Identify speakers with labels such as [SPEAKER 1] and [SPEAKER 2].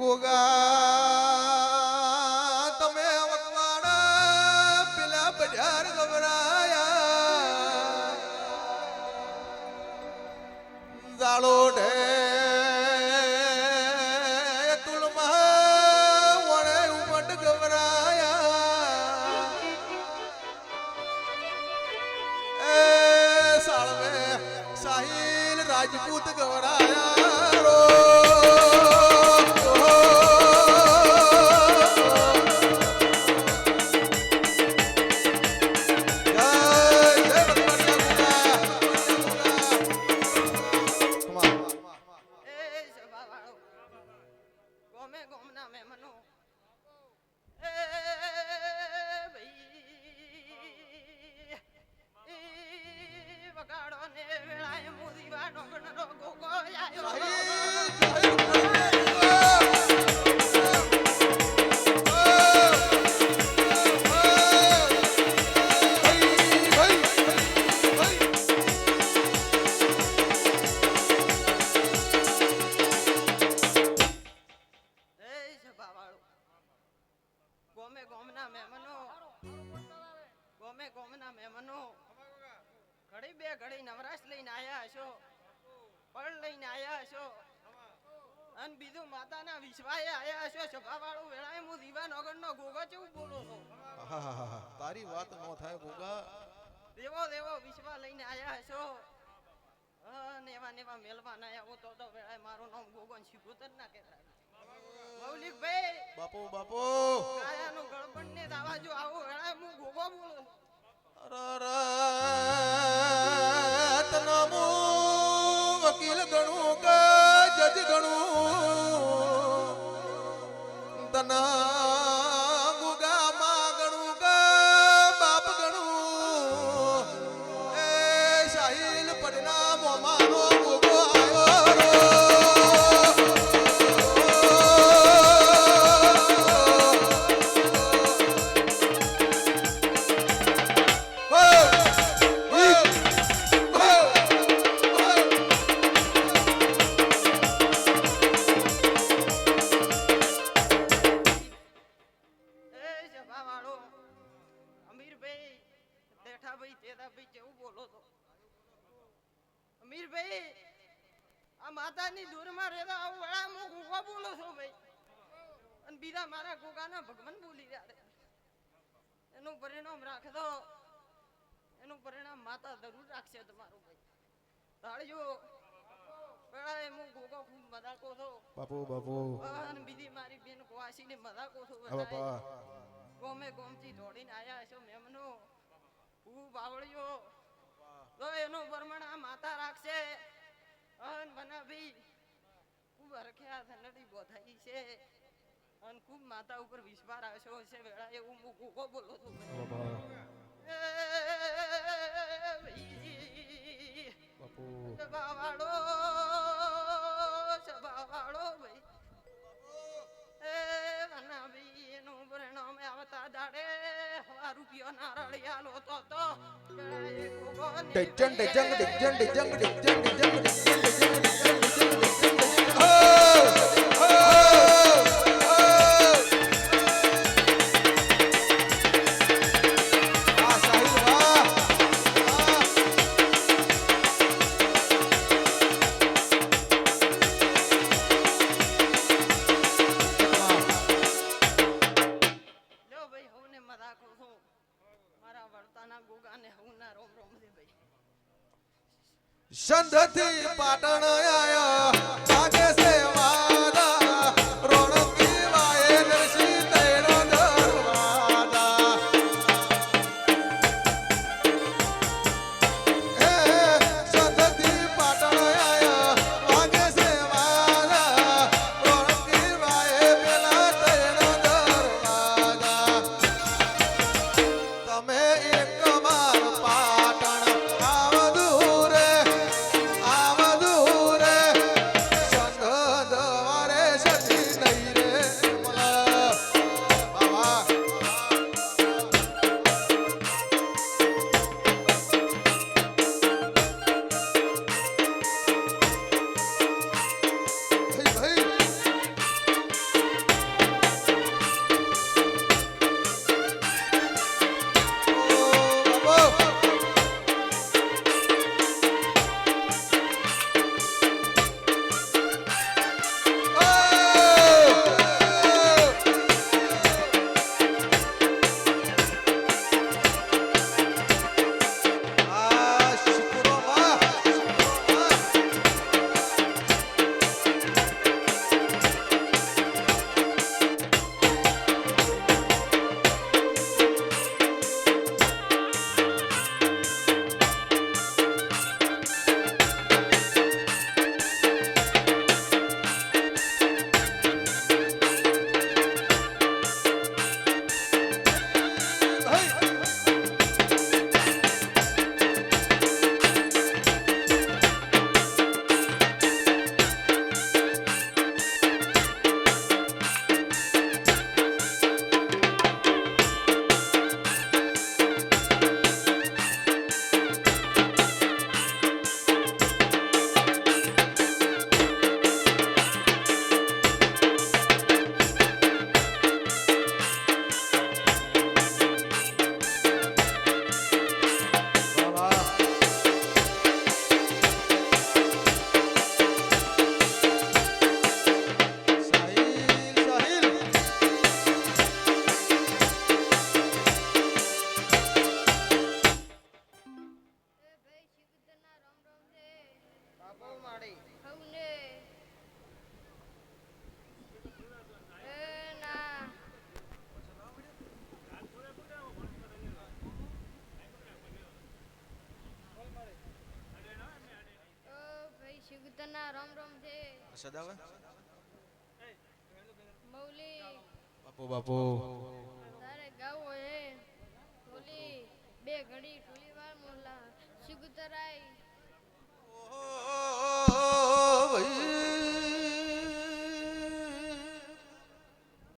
[SPEAKER 1] ગોગા તમે વકવાડા પેલા બજાર ગભરાયા જાળો ઢે તુલમાં વણે ઉમટ ગભરાયા એ સાળવે સાહિલ રાજપૂત ગભરાયા રો
[SPEAKER 2] ઘડી બે ઘડી નવરાશ લઈને આયા છો પણ લઈને આયા છો અને બીજું માતાના વિશ્વાએ આયા છો સભાવાળું વેળાએ હું દીવા નગરનો ગોગો કેવું બોલો છો
[SPEAKER 1] તારી વાત નો થાય ગોગા
[SPEAKER 2] દેવો દેવો વિશ્વા લઈને આયા છો નેવા નેવા મેલવા ના આવો તો વેળાએ મારું નામ ગોગો ને શીખોતર ના કહેતા મૌલિકભાઈ
[SPEAKER 1] બાપુ બાપુ
[SPEAKER 2] કાયાનું ગળપણ ને દાવા જો આવો વેળાએ હું ગોગો બોલો
[SPEAKER 1] તનમુ વકીલ ગણું કે જજ ગણું તના ગુગા માં ગણું કે બાપ ગણું એ સાહિલ પડના મોમાનો ગોગો
[SPEAKER 2] માતાની દૂરમાં રહેતા આવું વડા હું ગોગો બોલો છો ભાઈ અને બીજા મારા ગોગાના ભગવાન બોલી રહ્યા એનું પરિણામ રાખતો એનું પરિણામ માતા જરૂર રાખશે તમારું ભાઈ તાળીઓ વડાએ હું ગોગો ખૂબ મજાકો છો
[SPEAKER 1] બાપુ બાપુ
[SPEAKER 2] અને બીજી મારી બેન કોવાસીને મજાકો છો
[SPEAKER 1] બાપા
[SPEAKER 2] ગોમે ગોમથી દોડીને આયા છો મેમનો ખૂબ આવડ્યો તો એનું પરિણામ માતા રાખશે અન બનાવી ખૂબ હરખ્યા ધનડી બોધાઈ છે અન ખૂબ માતા ઉપર વિશ્વાસ રાખ્યો છે વેળા એવું હું ગોગો બોલો છું
[SPEAKER 1] બાપુ
[SPEAKER 2] સભાવાળો ભાઈ એ બનાવી એનું પરિણામ આવતા દાડે હવા રૂપિયો નારળિયા લો તો વેળા એ ગોગો
[SPEAKER 1] dozen dozen dozen dozen dozen dozen સંધથી પાટણ આયા લાગે છે વરસાદ આવે
[SPEAKER 3] મૌલી
[SPEAKER 1] બાપુ બાપુ